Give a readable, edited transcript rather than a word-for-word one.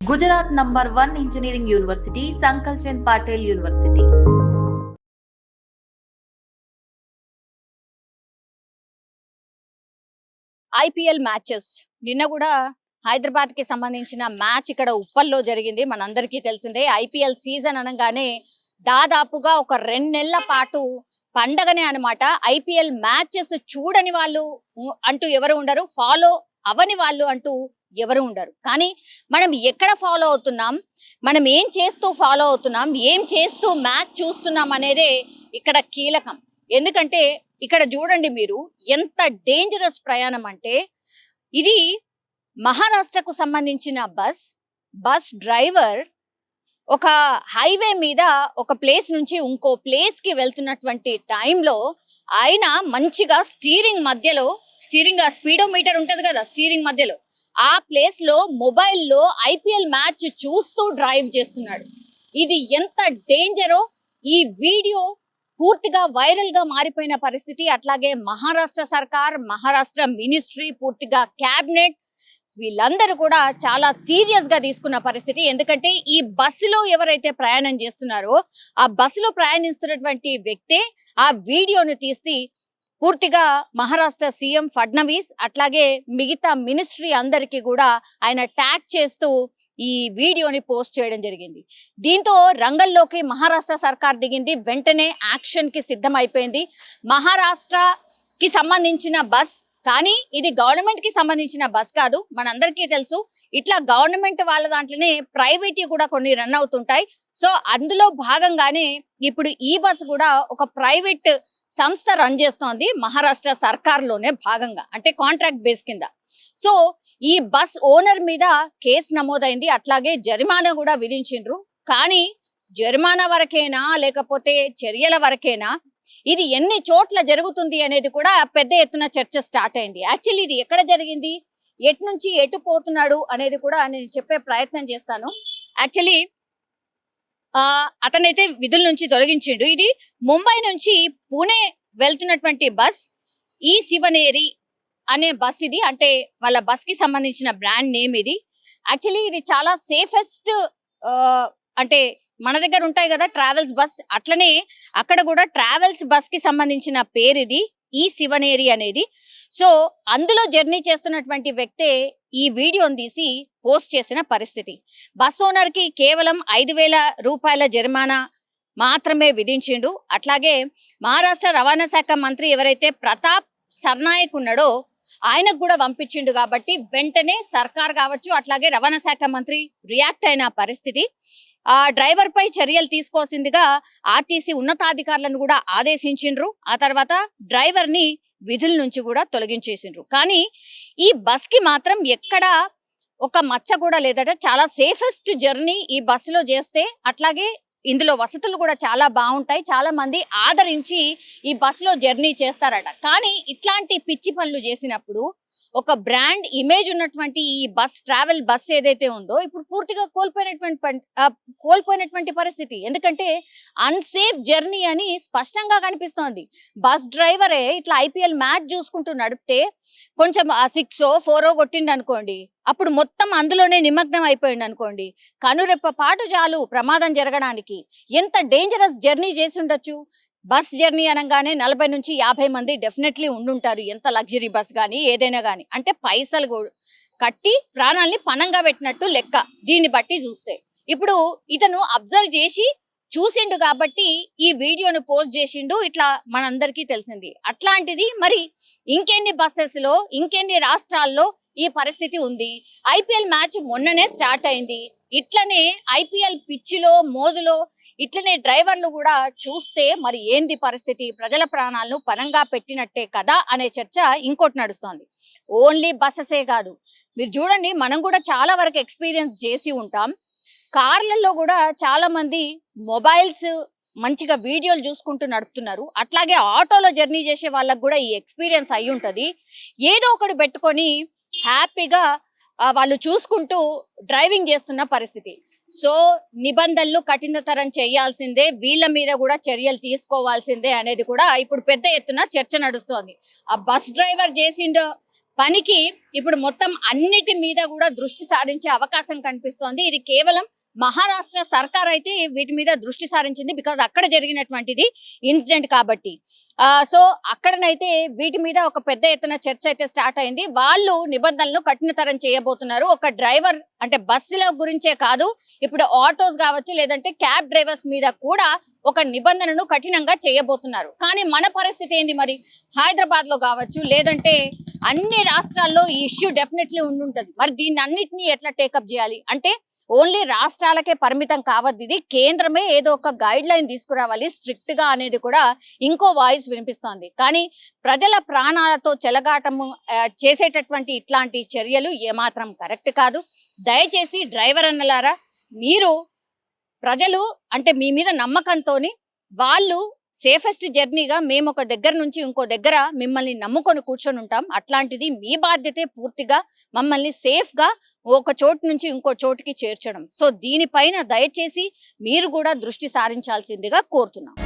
Gujarat #1 Engineering University, Sankal Chand Patel University. IPL matches నిన్న కూడా హైదరాబాద్ కి సంబంధించిన మ్యాచ్ ఇక్కడ ఉప్పల్లో జరిగింది. మనందరికీ తెలిసిందే ఐపీఎల్ సీజన్ అనగానే దాదాపుగా ఒక 2 నెలల పాటు పండగనే అన్నమాట. ఐపీఎల్ మ్యాచెస్ చూడని వాళ్ళు అంటూ ఎవరు ఉండరు, ఫాలో అవని వాళ్ళు అంటూ ఎవరు ఉండరు. కానీ మనం ఎక్కడ ఫాలో అవుతున్నాం, మనం ఏం చేస్తూ ఫాలో అవుతున్నాం, ఏం చేస్తూ మ్యాచ్ చూస్తున్నాం అనేదే ఇక్కడ కీలకం. ఎందుకంటే ఇక్కడ చూడండి మీరు, ఎంత డేంజరస్ ప్రయాణం అంటే ఇది మహారాష్ట్రకు సంబంధించిన బస్ డ్రైవర్ ఒక హైవే మీద ఒక ప్లేస్ నుంచి ఇంకో ప్లేస్ కి వెళ్తున్నటువంటి టైంలో ఆయన మంచిగా స్టీరింగ్ స్పీడోమీటర్ ఉంటది కదా, స్టీరింగ్ మధ్యలో ఆ ప్లేస్ లో మొబైల్లో ఐపీఎల్ మ్యాచ్ చూస్తూ డ్రైవ్ చేస్తున్నాడు. ఇది ఎంత డేంజరో ఈ వీడియో పూర్తిగా వైరల్ గా మారిపోయిన పరిస్థితి. అట్లాగే మహారాష్ట్ర సర్కార్, మహారాష్ట్ర మినిస్ట్రీ, పూర్తిగా క్యాబినెట్ వీళ్ళందరూ కూడా చాలా సీరియస్ గా తీసుకున్న పరిస్థితి. ఎందుకంటే ఈ బస్సులో ఎవరైతే ప్రయాణం చేస్తున్నారో ఆ బస్సులో ప్రయాణిస్తున్నటువంటి వ్యక్తే ఆ వీడియోని తీసి పూర్తిగా మహారాష్ట్ర సీఎం ఫడ్నవీస్ అట్లాగే మిగతా మినిస్ట్రీ అందరికీ కూడా ఆయన ట్యాగ్ చేస్తూ ఈ వీడియోని పోస్ట్ చేయడం జరిగింది. దీంతో రంగంలోకి మహారాష్ట్ర సర్కార్ దిగింది. వెంటనే యాక్షన్ కి సిద్ధమైపోయింది. మహారాష్ట్రకి సంబంధించిన బస్, కానీ ఇది గవర్నమెంట్ కి సంబంధించిన బస్ కాదు. మనందరికీ తెలుసు, ఇట్లా గవర్నమెంట్ వాళ్ళ దాంట్లోనే ప్రైవేట్ కూడా కొన్ని రన్ అవుతుంటాయి. సో అందులో భాగంగానే ఇప్పుడు ఈ బస్ కూడా ఒక ప్రైవేట్ సంస్థ రన్ చేస్తోంది మహారాష్ట్ర సర్కార్ లోనే భాగంగా, అంటే కాంట్రాక్ట్ బేస్ కింద. సో ఈ బస్ ఓనర్ మీద కేసు నమోదైంది, అట్లాగే జరిమానా కూడా విధించిండ్రు. కానీ జరిమానా వరకేనా లేకపోతే చర్యల వరకేనా, ఇది ఎన్ని చోట్ల జరుగుతుంది అనేది కూడా పెద్ద ఎత్తున చర్చ స్టార్ట్ అయింది. యాక్చువల్లీ ఇది ఎక్కడ జరిగింది, ఎటు నుంచి ఎటు పోతున్నాడు అనేది కూడా నేను చెప్పే ప్రయత్నం చేస్తాను. యాక్చువల్లీ అతనైతే విధుల నుంచి తొలగించిండు. ఇది ముంబై నుంచి పూణే వెళ్తున్నటువంటి బస్, ఈ శివనేరి అనే బస్ ఇది. అంటే వాళ్ళ బస్ కి సంబంధించిన బ్రాండ్ నేమ్ ఇది. యాక్చువల్లీ ఇది చాలా సేఫెస్ట్, అంటే మన దగ్గర ఉంటాయి కదా ట్రావెల్స్ బస్, అట్లనే అక్కడ కూడా ట్రావెల్స్ బస్ కి సంబంధించిన పేరు ఇది, ఈ శివనేరి అనేది. సో అందులో జర్నీ చేస్తున్నటువంటి వ్యక్తే ఈ వీడియోని తీసి పోస్ట్ చేసిన పరిస్థితి. బస్ ఓనర్ కి కేవలం 5,000 రూపాయల జరిమానా మాత్రమే విధించిండు. అట్లాగే మహారాష్ట్ర రవాణా శాఖ మంత్రి ఎవరైతే ప్రతాప్ సర్నాయక్ ఉన్నాడో ఆయనకు కూడా పంపించిండు. కాబట్టి వెంటనే సర్కార్ కావచ్చు అట్లాగే రవాణా శాఖ మంత్రి రియాక్ట్ అయిన పరిస్థితి. ఆ డ్రైవర్ పై చర్యలు తీసుకోవాల్సిందిగా ఆర్టీసీ ఉన్నతాధికారులను కూడా ఆదేశించిండ్రు. ఆ తర్వాత డ్రైవర్ ని విధుల నుంచి కూడా తొలగించేసిండ్రు. కానీ ఈ బస్ కి మాత్రం ఎక్కడ ఒక మచ్చ కూడా లేదట. చాలా సేఫెస్ట్ జర్నీ ఈ బస్సులో చేస్తే, అట్లాగే ఇందులో వసతులు కూడా చాలా బాగుంటాయి, చాలా మంది ఆదరించి ఈ బస్సులో జర్నీ చేస్తారట. కానీ ఇట్లాంటి పిచ్చి పనులు చేసినప్పుడు ఒక బ్రాండ్ ఇమేజ్ ఉన్నటువంటి ఈ ట్రావెల్ బస్ ఏదైతే ఉందో ఇప్పుడు పూర్తిగా కోల్పోయినటువంటి పరిస్థితి. ఎందుకంటే అన్సేఫ్ జర్నీ అని స్పష్టంగా కనిపిస్తోంది. బస్ డ్రైవరే ఇట్లా ఐపీఎల్ మ్యాచ్ చూసుకుంటూ నడిపితే కొంచెం 6 or 4 కొట్టిండు అనుకోండి, అప్పుడు మొత్తం అందులోనే నిమగ్నం అయిపోయింది అనుకోండి, కనురెప్ప పాటు చాలు ప్రమాదం జరగడానికి. ఎంత డేంజరస్ జర్నీ చేసి ఉండొచ్చు. బస్ జర్నీ అనగానే 40 నుంచి 50 మంది డెఫినెట్లీ ఉండుంటారు. ఎంత లగ్జరీ బస్ కానీ ఏదైనా కానీ, అంటే పైసలు కట్టి ప్రాణాలని పణంగా పెట్టినట్టు లెక్క దీన్ని బట్టి చూస్తే. ఇప్పుడు ఇతను అబ్జర్వ్ చేసి చూసిండు కాబట్టి ఈ వీడియోను పోస్ట్ చేసిండు. ఇట్లా మనందరికీ తెలిసింది. అట్లాంటిది మరి ఇంకెన్ని బస్సెస్ లో, ఇంకెన్ని రాష్ట్రాల్లో ఈ పరిస్థితి ఉంది. ఐపీఎల్ మ్యాచ్ మొన్ననే స్టార్ట్ అయింది. ఇట్లనే ఐపీఎల్ పిచ్చిలో మోజులో ఇట్లనే డ్రైవర్లు కూడా చూస్తే మరి ఏంది పరిస్థితి, ప్రజల ప్రాణాలను పణంగా పెట్టినట్టే కదా అనే చర్చ ఇంకోటి నడుస్తోంది. ఓన్లీ బస్సెసే కాదు, మీరు చూడండి, మనం కూడా చాలా వరకు ఎక్స్పీరియన్స్ చేసి ఉంటాం. కార్లలో కూడా చాలా మంది మొబైల్స్ మంచిగా వీడియోలు చూసుకుంటూ నడుపుతున్నారు. అట్లాగే ఆటోలో జర్నీ చేసే వాళ్ళకు కూడా ఈ ఎక్స్పీరియన్స్ అయి ఉంటుంది. ఏదో ఒకటి పెట్టుకొని హ్యాపీగా వాళ్ళు చూసుకుంటూ డ్రైవింగ్ చేస్తున్న పరిస్థితి. సో నిబంధనలు కఠినతరం చేయాల్సిందే, వీళ్ళ మీద కూడా చర్యలు తీసుకోవాల్సిందే అనేది కూడా ఇప్పుడు పెద్ద ఎత్తున చర్చ నడుస్తోంది. ఆ బస్ డ్రైవర్ చేసిండో పనికి ఇప్పుడు మొత్తం అన్నిటి మీద కూడా దృష్టి సారించే అవకాశం కనిపిస్తోంది. ఇది కేవలం మహారాష్ట్ర సర్కార్ అయితే వీటి మీద దృష్టి సారించింది, బికాజ్ అక్కడ జరిగినటువంటిది ఇన్సిడెంట్ కాబట్టి. సో అక్కడనైతే వీటి మీద ఒక పెద్ద ఎత్తున చర్చ అయితే స్టార్ట్ అయింది. వాళ్ళు నిబంధనలు కఠినతరం చేయబోతున్నారు. ఒక డ్రైవర్ అంటే బస్సుల గురించే కాదు, ఇప్పుడు ఆటోస్ కావచ్చు లేదంటే క్యాబ్ డ్రైవర్స్ మీద కూడా ఒక నిబంధనను కఠినంగా చేయబోతున్నారు. కానీ మన పరిస్థితి ఏంది మరి? హైదరాబాద్ లో కావచ్చు లేదంటే అన్ని రాష్ట్రాల్లో ఈ ఇష్యూ డెఫినెట్లీ ఉండుంటది. మరి దీన్ని అన్నిటినీ ఎట్లా టేకప్ చేయాలి అంటే ఓన్లీ రాష్ట్రాలకే పరిమితం కావద్దు, ఇది కేంద్రమే ఏదో ఒక గైడ్ లైన్ తీసుకురావాలి స్ట్రిక్ట్ గా అనేది కూడా ఇంకో వాయిస్ వినిపిస్తోంది. కానీ ప్రజల ప్రాణాలతో చెలగాటము చేసేటటువంటి ఇట్లాంటి చర్యలు ఏమాత్రం కరెక్ట్ కాదు. దయచేసి డ్రైవర్ అన్నలారా, మీరు ప్రజలు అంటే మీ మీద నమ్మకంతోని వాళ్ళు సేఫెస్ట్ జర్నీగా మేము ఒక దగ్గర నుంచి ఇంకో దగ్గర మిమ్మల్ని నమ్ముకొని కూర్చొని ఉంటాం. అట్లాంటిది మీ బాధ్యతే పూర్తిగా మమ్మల్ని సేఫ్ గా ఒక చోటు నుంచి ఇంకో చోటుకి చేర్చడం. సో దీనిపైన దయచేసి మీరు కూడా దృష్టి సారించాల్సిందిగా కోరుతున్నాం.